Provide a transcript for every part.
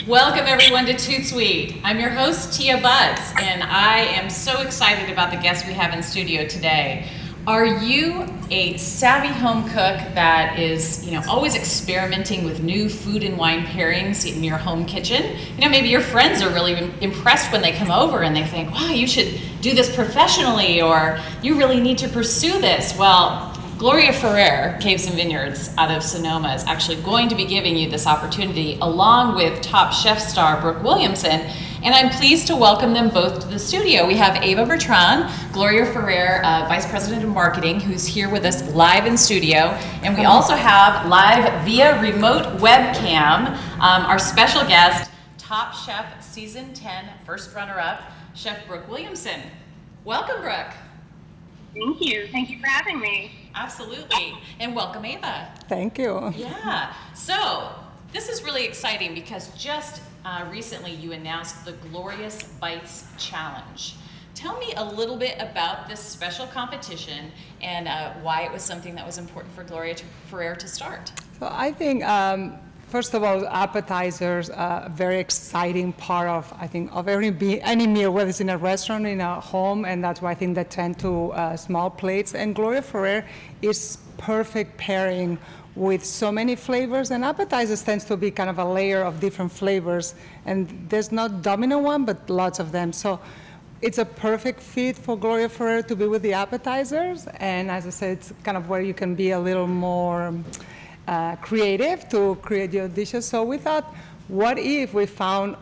Welcome everyone to ToutSuite. I'm your host, Tia Butts, and I am so excited about the guests we have in studio today. Are you a savvy home cook that is, always experimenting with new food and wine pairings in your home kitchen? Maybe your friends are really impressed when they come over and they think, wow, you should do this professionally, or you really need to pursue this. Well, Gloria Ferrer, Caves and Vineyards out of Sonoma, is actually going to be giving you this opportunity along with Top Chef star Brooke Williamson, and I'm pleased to welcome them both to the studio. We have Ava Bertrand, Gloria Ferrer, Vice President of Marketing, who's here with us live in studio, and we also have live via remote webcam our special guest, Top Chef Season 10 first runner-up, Chef Brooke Williamson. Welcome, Brooke. Thank you. Thank you for having me. Absolutely. And welcome, Ava. Thank you. Yeah. So this is really exciting because just recently you announced the Glorious Bites Challenge. Tell me a little bit about this special competition and why it was something that was important for Gloria Ferrer to start. So I think, first of all, appetizers are a very exciting part of, any meal, whether it's in a restaurant, in a home, and that's why I think they tend to small plates. And Gloria Ferrer is perfect pairing with so many flavors, and appetizers tends to be kind of a layer of different flavors, and there's not dominant one, but lots of them. So it's a perfect fit for Gloria Ferrer to be with the appetizers, and as I said, it's kind of where you can be a little more creative to create your dishes. So we thought, what if we found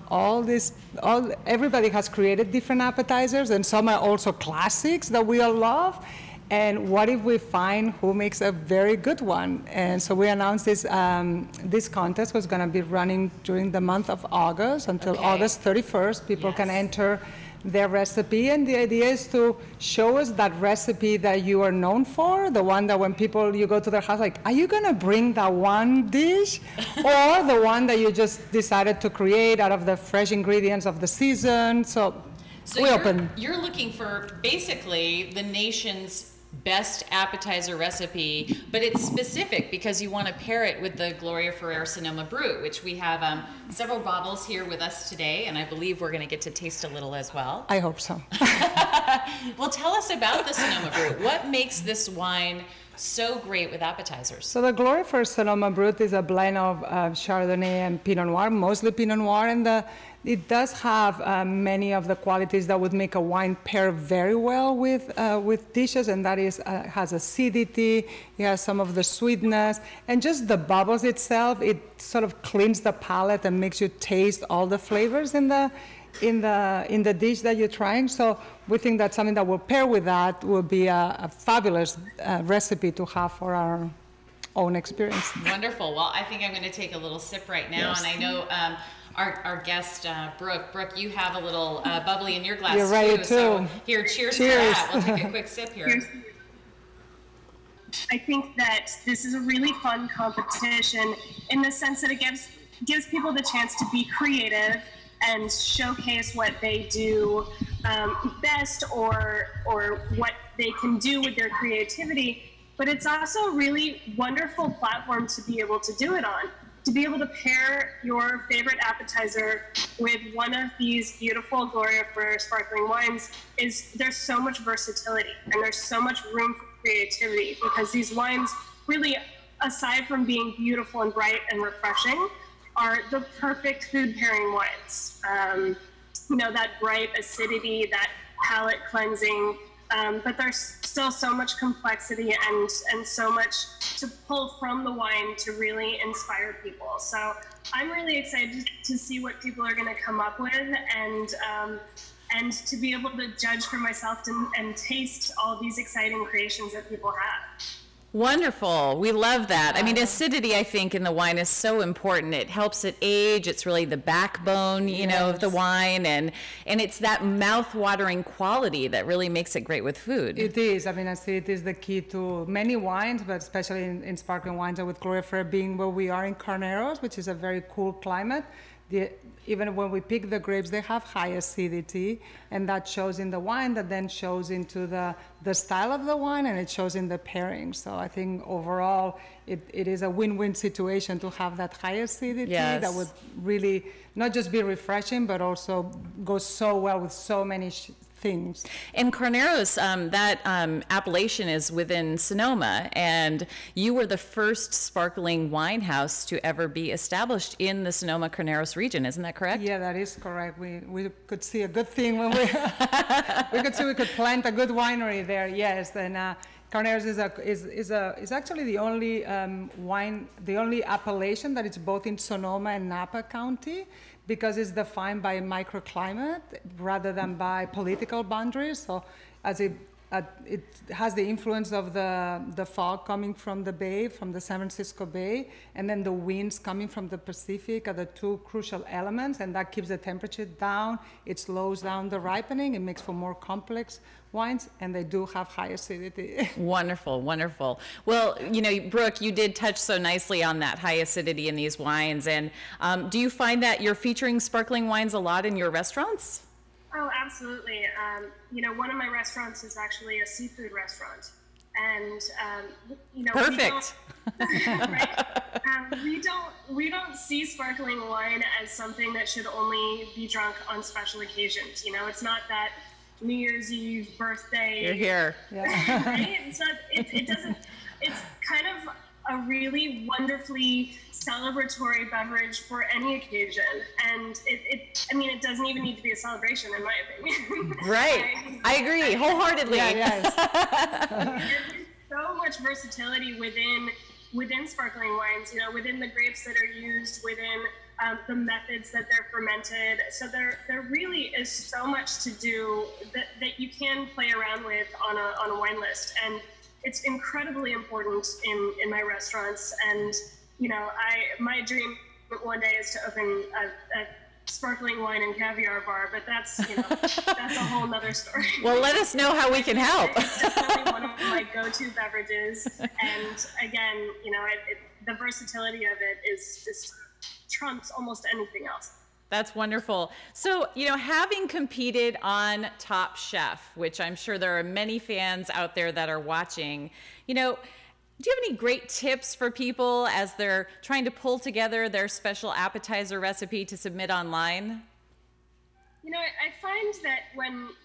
everybody has created different appetizers, and some are also classics that we all love, and what if we find who makes a very good one? And so we announced this contest was going to be running during the month of August until August 31st. People can enter their recipe, and the idea is to show us that recipe that you are known for, the one that when you go to their house, like, are you gonna bring that one dish? Or the one that you just decided to create out of the fresh ingredients of the season. So you're looking for basically the nation's best appetizer recipe, but it's specific because you want to pair it with the Gloria Ferrer Sonoma Brew, which we have several bottles here with us today, and I believe we're going to get to taste a little as well. I hope so. Well, tell us about the Sonoma Brew. What makes this wine so great with appetizers? So the Gloria Ferrer Sonoma Brew is a blend of Chardonnay and Pinot Noir, mostly Pinot Noir, and it does have many of the qualities that would make a wine pair very well with dishes, and that is has acidity, it has some of the sweetness, and just the bubbles itself. It sort of cleans the palate and makes you taste all the flavors in the dish that you're trying. So we think that something that will pair with that will be a fabulous recipe to have for our own experience. Wonderful. Well, I think I'm going to take a little sip right now, and I know our guest, Brooke, you have a little bubbly in your glass. You're ready too. So here, cheers to that. We'll take a quick sip here. I think that this is a really fun competition in the sense that it gives people the chance to be creative and showcase what they do best, or what they can do with their creativity. But it's also a really wonderful platform to be able to do it on. To be able to pair your favorite appetizer with one of these beautiful Gloria Ferrer sparkling wines there's so much versatility, and there's so much room for creativity, because these wines really, aside from being beautiful and bright and refreshing, are the perfect food pairing wines. That bright acidity, that palate cleansing, but there's still so much complexity and so much to pull from the wine to really inspire people. So I'm really excited to see what people are going to come up with, and to be able to judge for myself and taste all these exciting creations that people have. Wonderful. We love that. I mean, acidity, I think, in the wine is so important. It helps it age. It's really the backbone, of the wine. And it's that mouth-watering quality that really makes it great with food. It is. I mean, acidity is the key to many wines, but especially in sparkling wines, and with Gloria Ferrer being where we are in Carneros, which is a very cool climate. even when we pick the grapes, they have high acidity, and that shows in the wine, that then shows into the style of the wine, and it shows in the pairing. So I think overall, it is a win-win situation to have that high acidity that would really not just be refreshing, but also go so well with so many things. And Carneros, that appellation is within Sonoma, and you were the first sparkling wine house to ever be established in the Sonoma Carneros region. Isn't that correct? Yeah, that is correct. We could see a good thing when we could plant a good winery there. Yes, and Carneros is actually the only the only appellation that is both in Sonoma and Napa County, because it's defined by microclimate rather than by political boundaries. So as it has the influence of the fog coming from the bay, from the San Francisco Bay, and then the winds coming from the Pacific are the two crucial elements, and that keeps the temperature down. It slows down the ripening. It makes for more complex wines, and they do have high acidity. Wonderful, wonderful. Well, you know, Brooke, you did touch so nicely on that high acidity in these wines, and do you find that you're featuring sparkling wines a lot in your restaurants? Oh, absolutely. You know, one of my restaurants is actually a seafood restaurant, and you know, perfect. We don't see sparkling wine as something that should only be drunk on special occasions. You know, it's not that New Year's Eve, birthday. You're here. Yeah. Right? It's not. It doesn't. It's kind of a really wonderfully celebratory beverage for any occasion, and I mean, it doesn't even need to be a celebration, in my opinion. Right. I agree wholeheartedly. Yes. There's so much versatility within sparkling wines. You know, within the grapes that are used, within the methods that they're fermented. So there really is so much to do that you can play around with on a wine list, and it's incredibly important in my restaurants. And you know, my dream one day is to open a sparkling wine and caviar bar, but that's a whole nother story. Well, let us know how we can help. It's definitely one of my go-to beverages, and again, you know, the versatility of it is just trumps almost anything else. That's wonderful. So, you know, having competed on Top Chef, which I'm sure there are many fans out there that are watching, you know, do you have any great tips for people as they're trying to pull together their special appetizer recipe to submit online? You know, I find that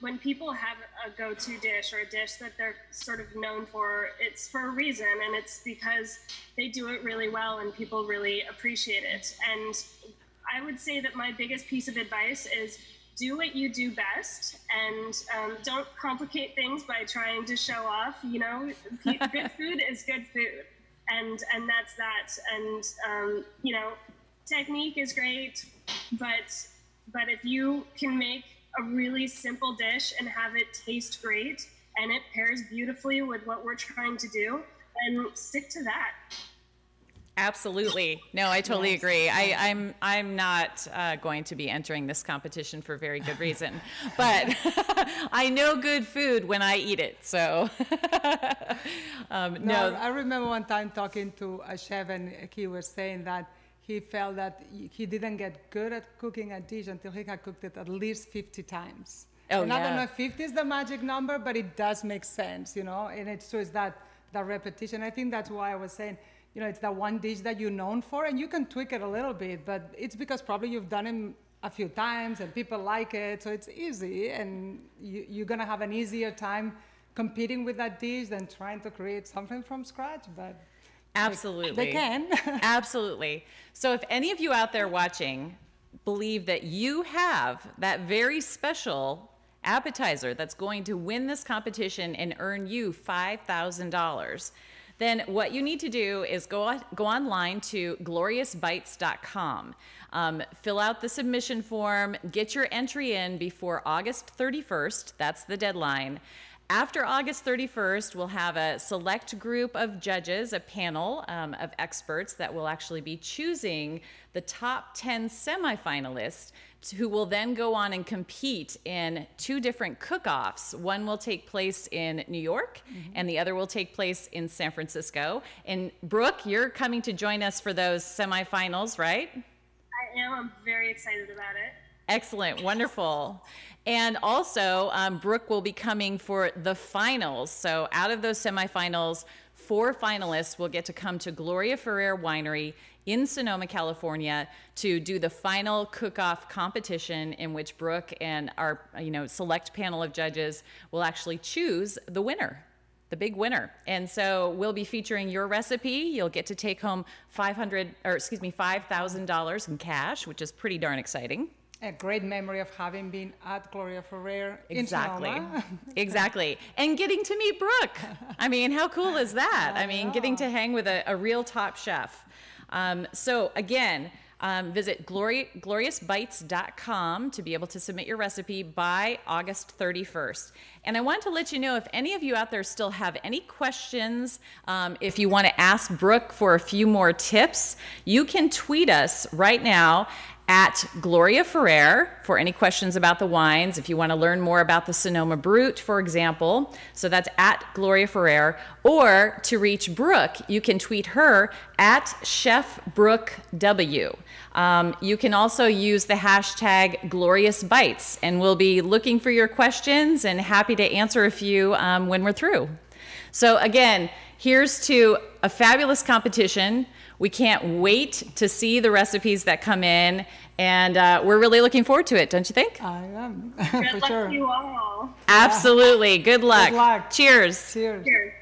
when people have a go-to dish or a dish that they're sort of known for, it's for a reason, and it's because they do it really well and people really appreciate it. And I would say that my biggest piece of advice is do what you do best, and don't complicate things by trying to show off. You know, good food is good food, and that's that. And you know, technique is great, but if you can make a really simple dish and have it taste great and it pairs beautifully with what we're trying to do, then stick to that. Absolutely. No, I totally agree. I'm not going to be entering this competition for very good reason, but I know good food when I eat it. So no. I remember one time talking to a chef, and he was saying that he felt that he didn't get good at cooking a dish until he had cooked it at least 50 times. Oh, and I don't know if 50 is the magic number, but it does make sense, you know, and it's just that repetition. I think that's why I was saying, you know, it's that one dish that you're known for, and you can tweak it a little bit, but it's because probably you've done it a few times and people like it, so it's easy, and you're gonna have an easier time competing with that dish than trying to create something from scratch. But absolutely, they can. Absolutely. So if any of you out there watching believe that you have that very special appetizer that's going to win this competition and earn you $5,000, then what you need to do is go online to gloriousbites.com, fill out the submission form, get your entry in before August 31st. That's the deadline. After August 31st, we'll have a select group of judges, a panel of experts that will actually be choosing the top 10 semifinalists who will then go on and compete in 2 different cook-offs. One will take place in New York, and the other will take place in San Francisco. And Brooke, you're coming to join us for those semifinals, right? I am. I'm very excited about it. Excellent, wonderful. And also, Brooke will be coming for the finals. So out of those semifinals, 4 finalists will get to come to Gloria Ferrer Winery in Sonoma, California, to do the final cook-off competition in which Brooke and our select panel of judges will actually choose the winner, the big winner. And so we'll be featuring your recipe. You'll get to take home $5,000 in cash, which is pretty darn exciting. A great memory of having been at Gloria Ferrer Exactly. in Sonoma. Exactly. And getting to meet Brooke. I mean, how cool is that? I mean, getting to hang with a real top chef. So again, visit gloriousbites.com to be able to submit your recipe by August 31st. And I want to let you know, if any of you out there still have any questions, if you want to ask Brooke for a few more tips, you can tweet us right now at Gloria Ferrer for any questions about the wines. If you want to learn more about the Sonoma Brut, for example, so that's at Gloria Ferrer. Or to reach Brooke, you can tweet her at Chef Brooke W. You can also use the hashtag Glorious Bites, and we'll be looking for your questions and happy to answer a few when we're through. So again, here's to a fabulous competition. We can't wait to see the recipes that come in, and we're really looking forward to it, don't you think? I am, Good for luck sure. to you all. Absolutely. Good luck. Good luck. Cheers. Cheers. Cheers.